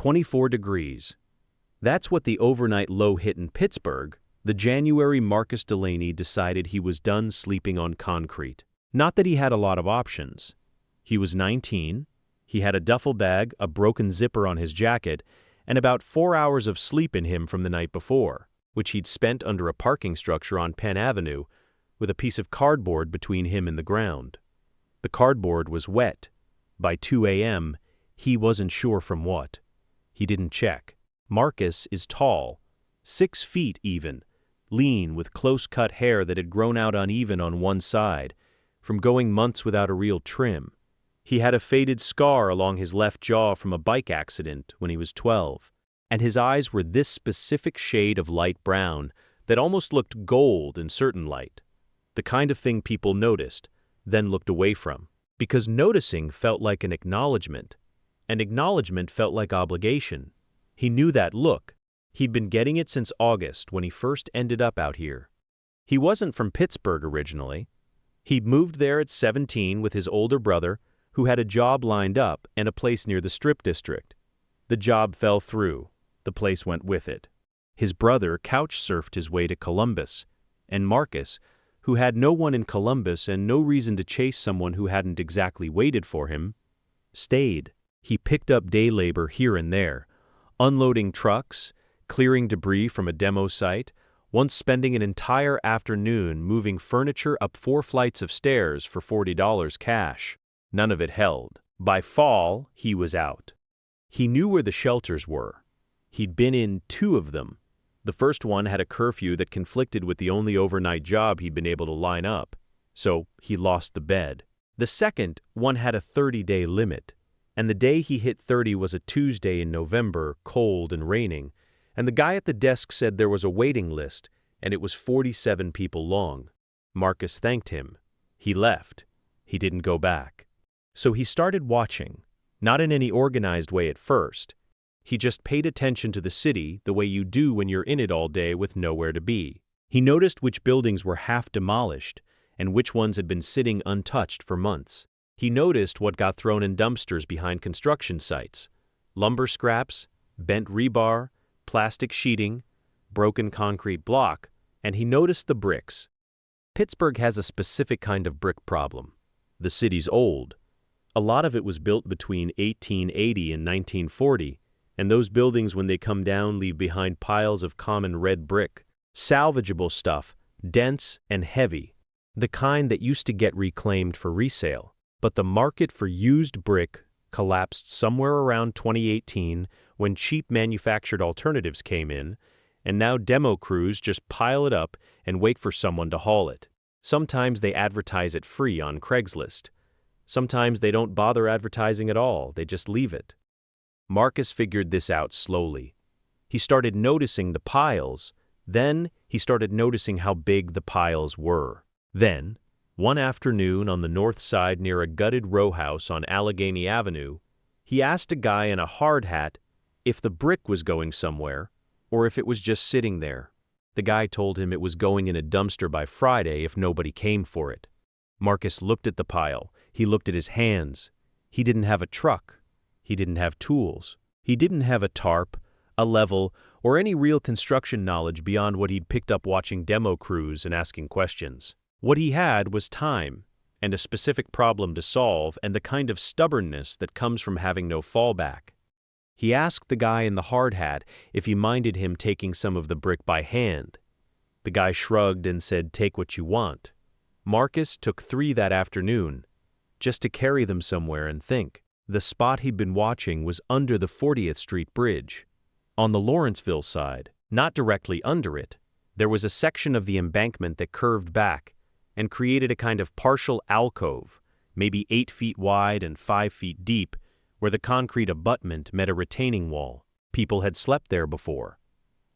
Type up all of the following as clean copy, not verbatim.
24 degrees. That's what the overnight low hit in Pittsburgh. The January Marcus Delaney decided he was done sleeping on concrete. Not that he had a lot of options. He was 19, he had a duffel bag, a broken zipper on his jacket, and about 4 hours of sleep in him from the night before, which he'd spent under a parking structure on Penn Avenue with a piece of cardboard between him and the ground. The cardboard was wet. By 2 a.m., he wasn't sure from what. He didn't check. Marcus is tall, 6 feet even, lean with close-cut hair that had grown out uneven on one side, from going months without a real trim. He had a faded scar along his left jaw from a bike accident when he was 12, and his eyes were this specific shade of light brown that almost looked gold in certain light, the kind of thing people noticed, then looked away from, because noticing felt like an acknowledgement, and acknowledgement felt like obligation. He knew that look. He'd been getting it since August when he first ended up out here. He wasn't from Pittsburgh originally. He'd moved there at 17 with his older brother, who had a job lined up and a place near the Strip District. The job fell through. The place went with it. His brother couch-surfed his way to Columbus, and Marcus, who had no one in Columbus and no reason to chase someone who hadn't exactly waited for him, stayed. He picked up day labor here and there, unloading trucks, clearing debris from a demo site, once spending an entire afternoon moving furniture up 4 flights of stairs for $40 cash. None of it held. By fall, he was out. He knew where the shelters were. He'd been in 2 of them. The first one had a curfew that conflicted with the only overnight job he'd been able to line up, so he lost the bed. The second one had a 30-day limit, and the day he hit 30 was a Tuesday in November, cold and raining, and the guy at the desk said there was a waiting list, and it was 47 people long. Marcus thanked him. He left. He didn't go back. So he started watching, not in any organized way at first. He just paid attention to the city the way you do when you're in it all day with nowhere to be. He noticed which buildings were half demolished and which ones had been sitting untouched for months. He noticed what got thrown in dumpsters behind construction sites: lumber scraps, bent rebar, plastic sheeting, broken concrete block, and he noticed the bricks. Pittsburgh has a specific kind of brick problem. The city's old. A lot of it was built between 1880 and 1940, and those buildings, when they come down, leave behind piles of common red brick, salvageable stuff, dense and heavy, the kind that used to get reclaimed for resale. But the market for used brick collapsed somewhere around 2018 when cheap manufactured alternatives came in, and now demo crews just pile it up and wait for someone to haul it. Sometimes they advertise it free on Craigslist. Sometimes they don't bother advertising at all, they just leave it. Marcus figured this out slowly. He started noticing the piles, then he started noticing how big the piles were. Then, one afternoon on the north side near a gutted row house on Allegheny Avenue, he asked a guy in a hard hat if the brick was going somewhere or if it was just sitting there. The guy told him it was going in a dumpster by Friday if nobody came for it. Marcus looked at the pile. He looked at his hands. He didn't have a truck. He didn't have tools. He didn't have a tarp, a level, or any real construction knowledge beyond what he'd picked up watching demo crews and asking questions. What he had was time, and a specific problem to solve, and the kind of stubbornness that comes from having no fallback. He asked the guy in the hard hat if he minded him taking some of the brick by hand. The guy shrugged and said, "Take what you want." Marcus took 3 that afternoon, just to carry them somewhere and think. The spot he'd been watching was under the 40th Street Bridge. On the Lawrenceville side, not directly under it, there was a section of the embankment that curved back and created a kind of partial alcove, maybe 8 feet wide and 5 feet deep, where the concrete abutment met a retaining wall. People had slept there before.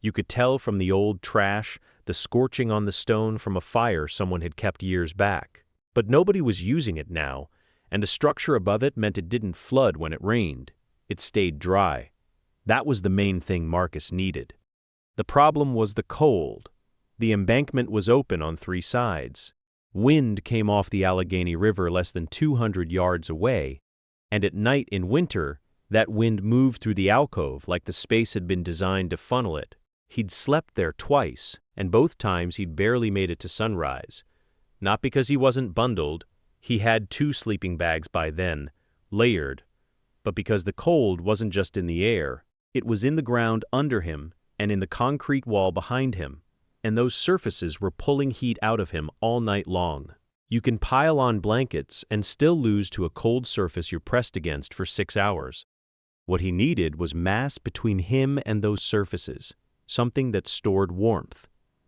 You could tell from the old trash, the scorching on the stone from a fire someone had kept years back. But nobody was using it now, and the structure above it meant it didn't flood when it rained. It stayed dry. That was the main thing Marcus needed. The problem was the cold. The embankment was open on 3 sides. Wind came off the Allegheny River less than 200 yards away, and at night in winter, That wind moved through the alcove like the space had been designed to funnel it. He'd slept there twice, and both times he'd barely made it to sunrise. Not because he wasn't bundled, he had 2 sleeping bags by then, layered, but because the cold wasn't just in the air, it was in the ground under him and in the concrete wall behind him, and those surfaces were pulling heat out of him all night long. You can pile on blankets and still lose to a cold surface you're pressed against for 6 hours. What he needed was mass between him and those surfaces, something that stored warmth.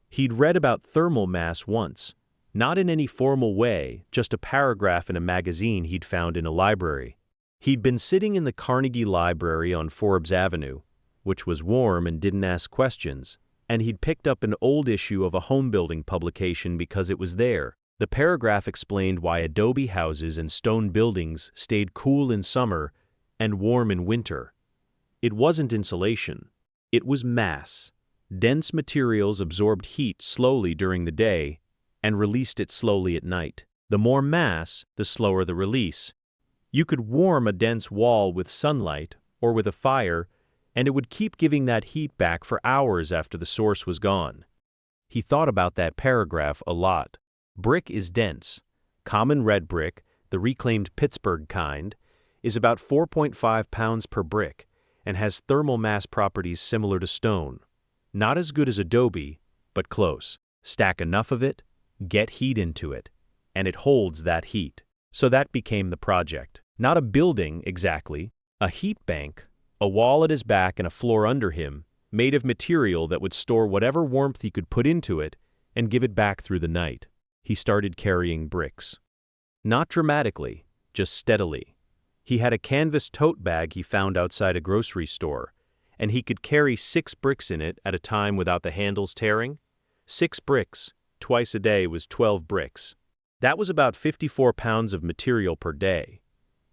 He'd read about thermal mass once, not in any formal way, just a paragraph in a magazine he'd found in a library. He'd been sitting in the Carnegie Library on Forbes Avenue, which was warm and didn't ask questions, and he'd picked up an old issue of a home-building publication because it was there. The paragraph explained why adobe houses and stone buildings stayed cool in summer and warm in winter. It wasn't insulation. It was mass. Dense materials absorbed heat slowly during the day and released it slowly at night. The more mass, the slower the release. You could warm a dense wall with sunlight or with a fire, and it would keep giving that heat back for hours after the source was gone. He thought about that paragraph a lot. Brick is dense. Common red brick, the reclaimed Pittsburgh kind, is about 4.5 pounds per brick and has thermal mass properties similar to stone. Not as good as adobe, but close. Stack enough of it, get heat into it, and it holds that heat. So that became the project. Not a building, exactly, a heat bank, a wall at his back and a floor under him, made of material that would store whatever warmth he could put into it and give it back through the night. He started carrying bricks. Not dramatically, just steadily. He had a canvas tote bag he found outside a grocery store, and he could carry 6 bricks in it at a time without the handles tearing. 6 bricks, twice a day, was 12 bricks. That was about 54 pounds of material per day,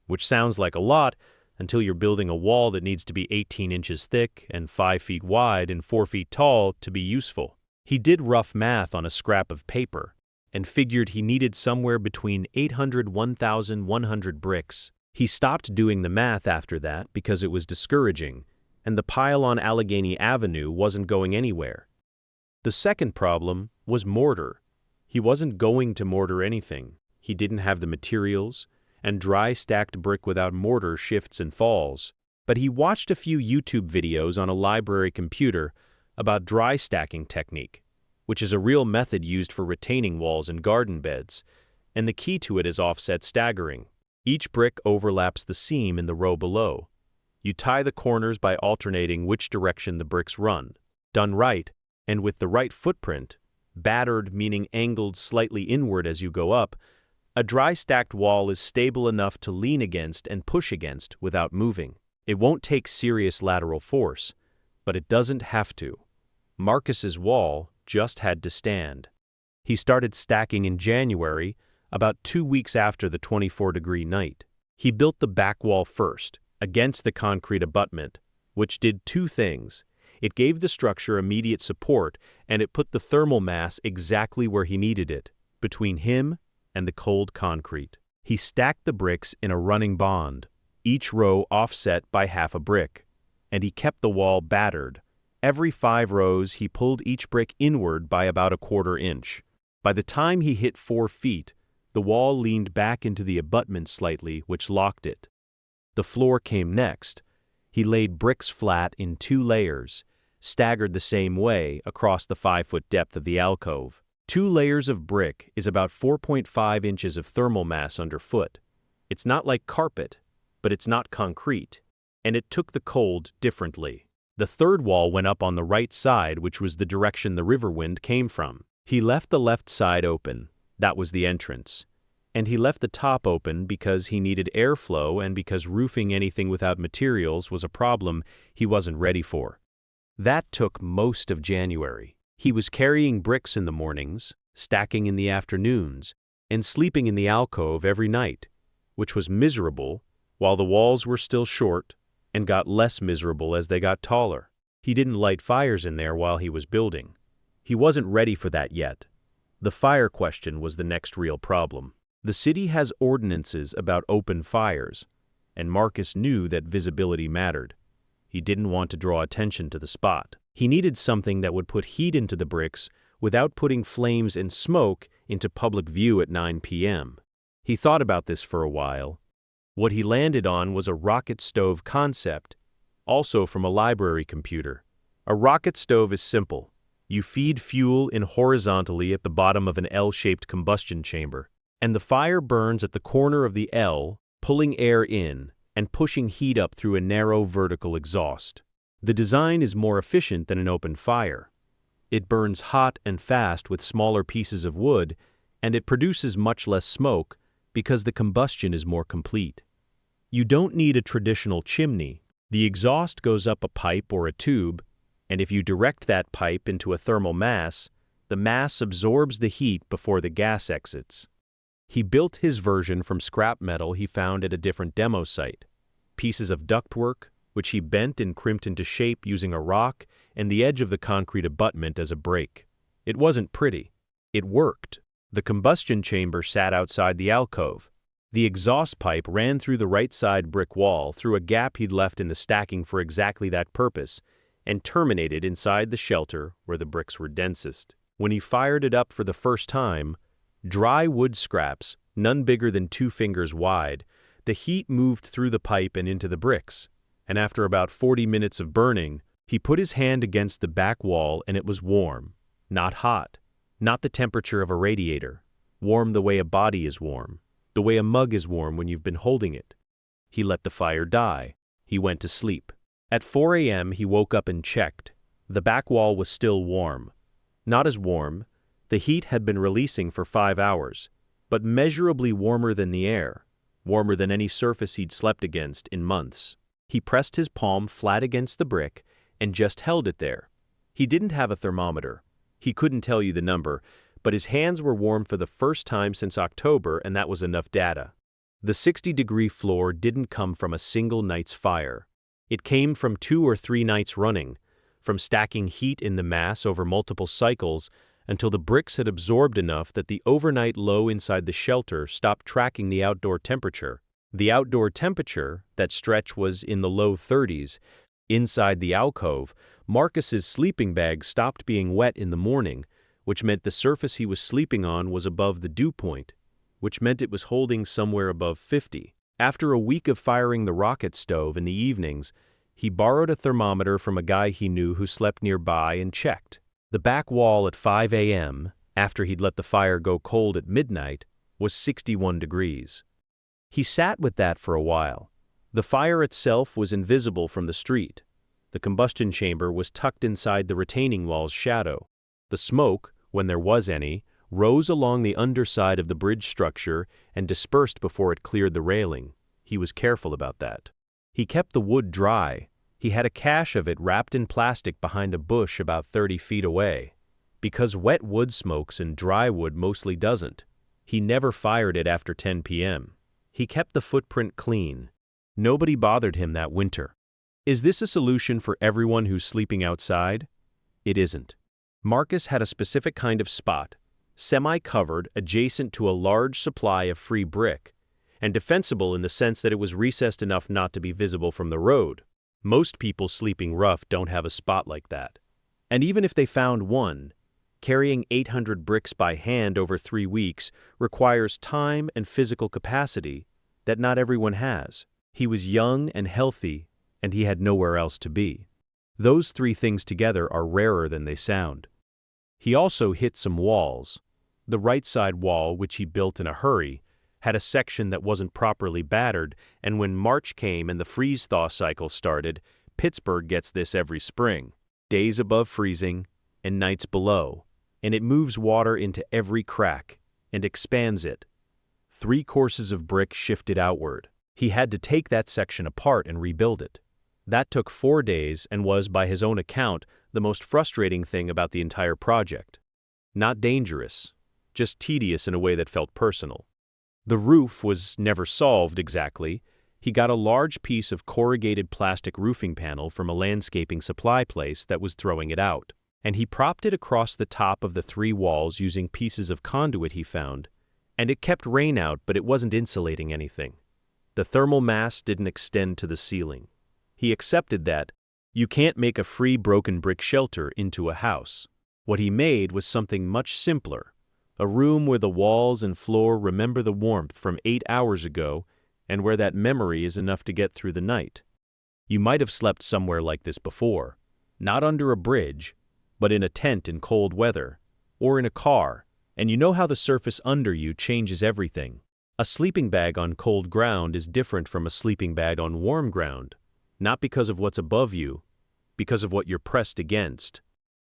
which sounds like a lot until you're building a wall that needs to be 18 inches thick and 5 feet wide and 4 feet tall to be useful. He did rough math on a scrap of paper and figured he needed somewhere between 800 and 1,100 bricks. He stopped doing the math after that because it was discouraging, and the pile on Allegheny Avenue wasn't going anywhere. The second problem was mortar. He wasn't going to mortar anything. He didn't have the materials, and dry stacked brick without mortar shifts and falls. But he watched a few YouTube videos on a library computer about dry stacking technique, which is a real method used for retaining walls in garden beds, and the key to it is offset staggering. Each brick overlaps the seam in the row below. You tie the corners by alternating which direction the bricks run. Done right, and with the right footprint, battered meaning angled slightly inward as you go up, a dry stacked wall is stable enough to lean against and push against without moving. It won't take serious lateral force, but it doesn't have to. Marcus's wall just had to stand. He started stacking in January, about 2 weeks after the 24-degree night. He built the back wall first, against the concrete abutment, which did 2 things. It gave the structure immediate support, and it put the thermal mass exactly where he needed it, between him and the cold concrete. He stacked the bricks in a running bond, each row offset by half a brick, and he kept the wall battered. Every 5 rows, he pulled each brick inward by about a 1/4 inch. By the time he hit 4 feet, the wall leaned back into the abutment slightly, which locked it. The floor came next. He laid bricks flat in 2 layers, staggered the same way across the 5-foot depth of the alcove. 2 layers of brick is about 4.5 inches of thermal mass underfoot. It's not like carpet, but it's not concrete, and it took the cold differently. The third wall went up on the right side, which was the direction the river wind came from. He left the left side open. That was the entrance. And he left the top open because he needed airflow and because roofing anything without materials was a problem he wasn't ready for. That took most of January. He was carrying bricks in the mornings, stacking in the afternoons, and sleeping in the alcove every night, which was miserable while the walls were still short and got less miserable as they got taller. He didn't light fires in there while he was building. He wasn't ready for that yet. The fire question was the next real problem. The city has ordinances about open fires, and Marcus knew that visibility mattered. He didn't want to draw attention to the spot. He needed something that would put heat into the bricks without putting flames and smoke into public view at 9 p.m. He thought about this for a while. What he landed on was a rocket stove concept, also from a library computer. A rocket stove is simple. You feed fuel in horizontally at the bottom of an L-shaped combustion chamber, and the fire burns at the corner of the L, pulling air in and pushing heat up through a narrow vertical exhaust. The design is more efficient than an open fire. It burns hot and fast with smaller pieces of wood, and it produces much less smoke because the combustion is more complete. You don't need a traditional chimney. The exhaust goes up a pipe or a tube, and if you direct that pipe into a thermal mass, the mass absorbs the heat before the gas exits. He built his version from scrap metal he found at a different demo site. Pieces of ductwork, which he bent and crimped into shape using a rock and the edge of the concrete abutment as a brake. It wasn't pretty. It worked. The combustion chamber sat outside the alcove. The exhaust pipe ran through the right side brick wall through a gap he'd left in the stacking for exactly that purpose, and terminated inside the shelter where the bricks were densest. When he fired it up for the first time, dry wood scraps, none bigger than 2 fingers wide, the heat moved through the pipe and into the bricks, and after about 40 minutes of burning, he put his hand against the back wall and it was warm, not hot, not the temperature of a radiator, warm the way a body is warm, the way a mug is warm when you've been holding it. He let the fire die. He went to sleep. At 4 a.m. he woke up and checked. The back wall was still warm. Not as warm. The heat had been releasing for 5 hours, but measurably warmer than the air, warmer than any surface he'd slept against in months. He pressed his palm flat against the brick and just held it there. He didn't have a thermometer. He couldn't tell you the number, but his hands were warm for the first time since October, and that was enough data. The 60-degree floor didn't come from a single night's fire. It came from 2 or 3 nights running, from stacking heat in the mass over multiple cycles until the bricks had absorbed enough that the overnight low inside the shelter stopped tracking the outdoor temperature. The outdoor temperature, that stretch was in the low 30s. Inside the alcove, Marcus's sleeping bag stopped being wet in the morning, which meant the surface he was sleeping on was above the dew point, which meant it was holding somewhere above 50. After a week of firing the rocket stove in the evenings, he borrowed a thermometer from a guy he knew who slept nearby and checked. The back wall at 5 a.m., after he'd let the fire go cold at midnight, was 61 degrees. He sat with that for a while. The fire itself was invisible from the street. The combustion chamber was tucked inside the retaining wall's shadow. The smoke, when there was any, rose along the underside of the bridge structure and dispersed before it cleared the railing. He was careful about that. He kept the wood dry. He had a cache of it wrapped in plastic behind a bush about 30 feet away. Because wet wood smokes and dry wood mostly doesn't, he never fired it after 10 p.m. He kept the footprint clean. Nobody bothered him that winter. Is this a solution for everyone who's sleeping outside? It isn't. Marcus had a specific kind of spot, semi-covered adjacent to a large supply of free brick, and defensible in the sense that it was recessed enough not to be visible from the road. Most people sleeping rough don't have a spot like that. And even if they found one, carrying 800 bricks by hand over 3 weeks requires time and physical capacity that not everyone has. He was young and healthy, and he had nowhere else to be. Those 3 things together are rarer than they sound. He also hit some walls. The right side wall, which he built in a hurry, had a section that wasn't properly battered, and when March came and the freeze-thaw cycle started, Pittsburgh gets this every spring. Days above freezing and nights below, and it moves water into every crack and expands it. 3 courses of brick shifted outward. He had to take that section apart and rebuild it. That took 4 days and was, by his own account, the most frustrating thing about the entire project. Not dangerous, just tedious in a way that felt personal. The roof was never solved exactly. He got a large piece of corrugated plastic roofing panel from a landscaping supply place that was throwing it out, and he propped it across the top of the 3 walls using pieces of conduit he found, and it kept rain out, but it wasn't insulating anything. The thermal mass didn't extend to the ceiling. He accepted that you can't make a free broken brick shelter into a house. What he made was something much simpler, a room where the walls and floor remember the warmth from 8 hours ago and where that memory is enough to get through the night. You might have slept somewhere like this before, not under a bridge, but in a tent in cold weather, or in a car, and you know how the surface under you changes everything. A sleeping bag on cold ground is different from a sleeping bag on warm ground, not because of what's above you, because of what you're pressed against.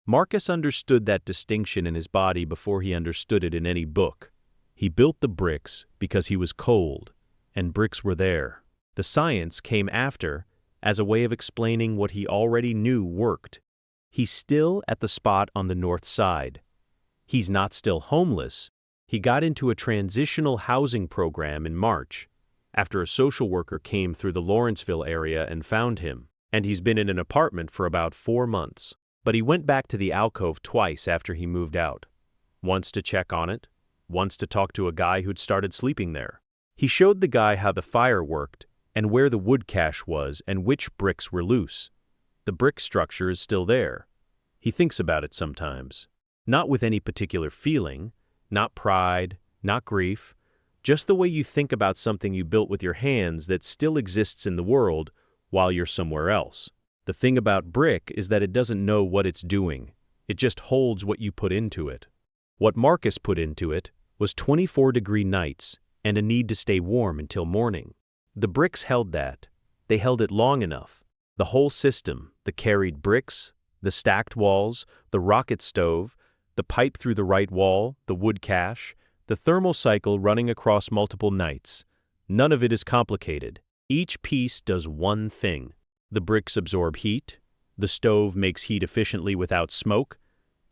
Marcus understood that distinction in his body before he understood it in any book. He built the bricks because he was cold, and bricks were there. The science came after, as a way of explaining what he already knew worked. He's still at the spot on the north side. He's not still homeless. He got into a transitional housing program in March, after a social worker came through the Lawrenceville area and found him, and he's been in an apartment for about 4 months. But he went back to the alcove twice after he moved out. Once to check on it, once to talk to a guy who'd started sleeping there. He showed the guy how the fire worked and where the wood cache was and which bricks were loose. The brick structure is still there. He thinks about it sometimes. Not with any particular feeling, not pride, not grief, just the way you think about something you built with your hands that still exists in the world while you're somewhere else. The thing about brick is that it doesn't know what it's doing. It just holds what you put into it. What Marcus put into it was 24-degree nights and a need to stay warm until morning. The bricks held that. They held it long enough. The whole system, the carried bricks, the stacked walls, the rocket stove, the pipe through the right wall, the wood cache, the thermal cycle running across multiple nights. None of it is complicated. Each piece does one thing. The bricks absorb heat, the stove makes heat efficiently without smoke,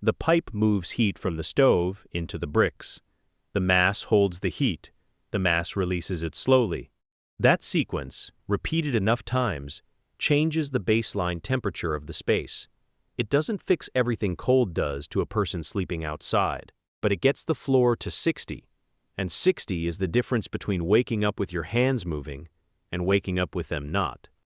the pipe moves heat from the stove into the bricks. The mass holds the heat, the mass releases it slowly. That sequence, repeated enough times, changes the baseline temperature of the space. It doesn't fix everything cold does to a person sleeping outside, but it gets the floor to 60, and 60 is the difference between waking up with your hands moving and waking up with them not.